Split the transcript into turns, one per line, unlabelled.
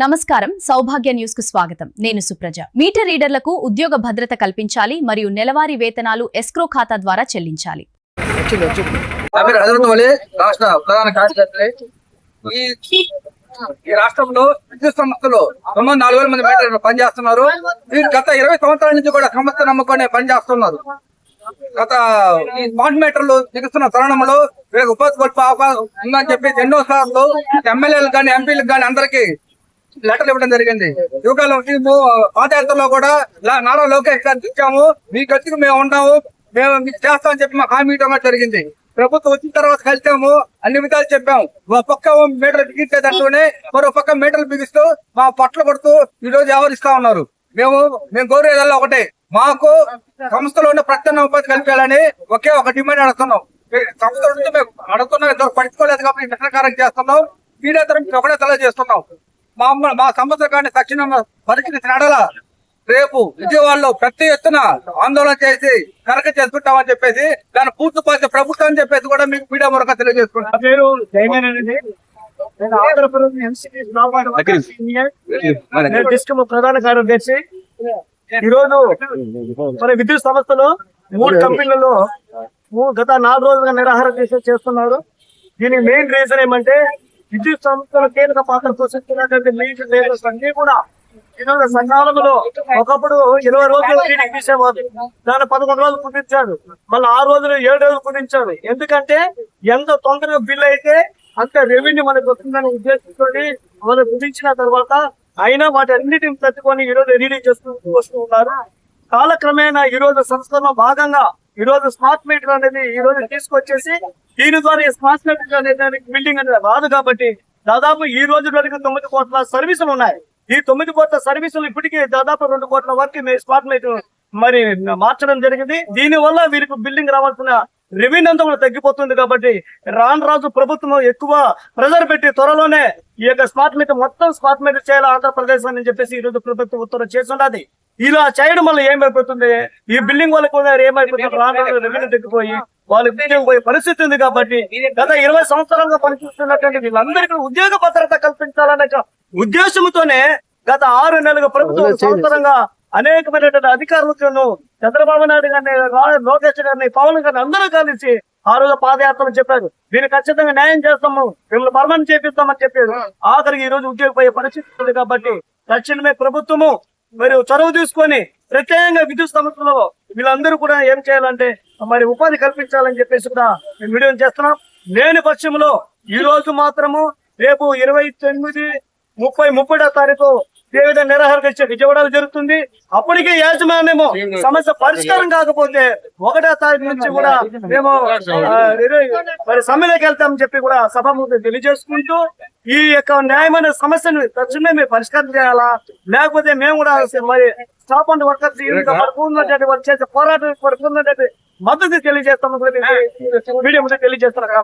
నమస్కారం సౌభాగ్య న్యూస్ కు స్వాగతం. నేను సుప్రజ. మీటర్ రీడర్లకు ఉద్యోగ భద్రత కల్పించాలి మరియు నెలవారీ వేతనాలు ఎస్క్రో ఖాతా ద్వారా చెల్లించాలి.
ఈ రాష్ట్రంలో విద్యుత్ సంస్థలు 4,000 మంది మీటర్లు పనిచేస్తున్నారు. గత 20 సంవత్సరాల నుంచి కూడా సంస్థ నమ్ముకొని పనిచేస్తున్నారు. గత ఈ స్మార్ట్ మీటర్లు దిగుతున్న తరుణంలో ఉపాధి కల్ప అవకాశం ఉందని చెప్పి ఎన్నో సార్లు ఎమ్మెల్యేలకు కానీ ఎంపీలకు కానీ అందరికీ లెటర్లు ఇవ్వడం జరిగింది. యువకాలం పాదయాత్రలో కూడా నారా లోకేష్ గారికి ఇచ్చాము, మీ గతికి మేము ఉన్నాము, మేము మీకు చేస్తామని చెప్పి మాకు హామీ ఇవ్వడం జరిగింది. ప్రభుత్వం వచ్చిన తర్వాత కలిసాము, అన్ని విధాలు చెప్పాము. ఒక పక్క మీటర్లు బిగించేదంటూనే మరో పక్క మీటర్లు బిగిస్తూ మా పట్లు కొడుతూ ఈ రోజు వ్యవహరిస్తా ఉన్నారు. మేము కోరేదల్లా ఒకటే, మాకు సంస్థలో ఉన్న ప్రత్యామ్నాయ ఉపాధి కల్పించాలని ఒకే ఒక డిమాండ్ అడుగుతున్నాం. సంస్థల నుంచి మేము అడుగుతున్నా పడుకోలేదు కాబట్టి నిరసనకారం చేస్తున్నాం. మీడియా ఒకటే తెలియజేస్తున్నాం. మా సంస్థ కానీ తక్షణం పరిస్థితి నడల రేపు విజయవాడలో పెద్ద ఎత్తున ఆందోళన చేసి కరక చేసుకుంటామని చెప్పేసి దాని పూర్తి పరిస్థితి ప్రభుత్వం అని చెప్పేసి కూడా మీకు మీడియా మరొక తెలియజేసుకుంటాం.
ప్రధాన కార్యదర్శి. ఈరోజు మన విద్యుత్ సంస్థలో 3 కంపెనీలలో గత 4 రోజులుగా నిరాహార దీక్ష చేస్తున్నారు. దీని మెయిన్ రీజన్ ఏమంటే విద్యుత్ సంస్థలు కీలక పాత్ర పోషిస్తున్నటువంటి లీజు లేబర్స్ అన్ని కూడా ఈరోజు సకాలంలో ఒకప్పుడు 20 రోజులు రీడింగ్ తీసేవారు, దాన్ని 11 రోజులు కుదించారు, మళ్ళీ 6 రోజులు 7 రోజులు కుదించారు. ఎందుకంటే ఎంత తొందరగా బిల్ అయితే అంత రెవెన్యూ మనకు వస్తుందని ఉద్దేశంతో మనం కుదించిన తర్వాత అయినా వాటి అన్నిటిని తట్టుకొని ఈరోజు రీడింగ్ వస్తూ ఉన్నారు. కాలక్రమేణా ఈ రోజు సంస్థలో భాగంగా ఈ రోజు స్మార్ట్ మీటర్ అనేది ఈ రోజు తీసుకొచ్చేసి దీని ద్వారా స్మార్ట్ మీటర్ అనేది బిల్డింగ్ అనేది రాదు కాబట్టి దాదాపు ఈ రోజు వరకు 9 కోట్ల సర్వీసులు ఉన్నాయి. ఈ 9 కోట్ల సర్వీసులు ఇప్పటికీ దాదాపు 2 కోట్ల వరకు స్మార్ట్ మీటర్ మరి మార్చడం జరిగింది. దీని వల్ల వీరికి బిల్డింగ్ రావాల్సిన రెవెన్యూ అంతా కూడా తగ్గిపోతుంది. కాబట్టి రాజు ప్రభుత్వం ఎక్కువ ప్రెజర్ పెట్టి త్వరలోనే ఈ యొక్క స్మార్ట్ మీటర్ మొత్తం స్మార్ట్ మీటర్ చేయాలి ఆంధ్రప్రదేశ్ అని చెప్పేసి ఈ రోజు ప్రభుత్వం ఉత్తర్వులు చేస్తున్నది. ఇలా చేయడం వల్ల ఏమైపోతుంది, ఈ బిల్డింగ్ వాళ్ళకి కూడా ఏమైపోతుంది, రాను రెవెన్యూ తగ్గిపోయి వాళ్ళకి పోయే పరిస్థితి ఉంది. కాబట్టి గత 20 సంవత్సరాలుగా పనిచేస్తున్నటువంటి వీళ్ళందరికీ ఉద్యోగ భద్రత కల్పించాలనే ఉద్దేశంతోనే గత 6 నెలలుగా ప్రభుత్వం సంవత్సరంగా అనేకమైనటువంటి అధికారులను చంద్రబాబు నాయుడు గారిని, లోకేష్ గారిని, పవన్ గారిని అందరూ కలిసి ఆ రోజు పాదయాత్రలు చెప్పారు. దీన్ని ఖచ్చితంగా న్యాయం చేస్తాము, మిమ్మల్ని పర్మనెంట్ చేపిస్తామని చెప్పారు. ఆఖరికి ఈ రోజు ఉద్యోగపోయే పరిస్థితి ఉంది. కాబట్టి తక్షణమే ప్రభుత్వము మరి చొరవ తీసుకొని ప్రత్యేకంగా విద్యుత్ సంస్థలో వీళ్ళందరూ కూడా ఏం చేయాలంటే మరి ఉపాధి కల్పించాలని చెప్పేసి కూడా మేము వీడియో చేస్తున్నాం. లేని పక్షంలో ఈ రోజు మాత్రము రేపు 29, 30, 31వ తారీఖు వివిధ నిరాహార దీక్ష విజయవాడలో జరుగుతుంది. అప్పటికే యాజమాన్యము సమస్య పరిష్కారం కాకపోతే 1వ తారీఖు నుంచి కూడా మేము మరి సమ్మెలోకి వెళ్తామని చెప్పి కూడా సభాముఖంగా తెలియజేసుకుంటూ ఈ యొక్క న్యాయమైన సమస్యను తక్షణమే మేము పరిష్కారం చేయాలా, లేకపోతే మేము కూడా మరి స్టాప్ అండ్ వర్కర్స్ చేసే పోరాటం మద్దతు తెలియజేస్తామని వీడియో తెలియజేస్తున్నారు.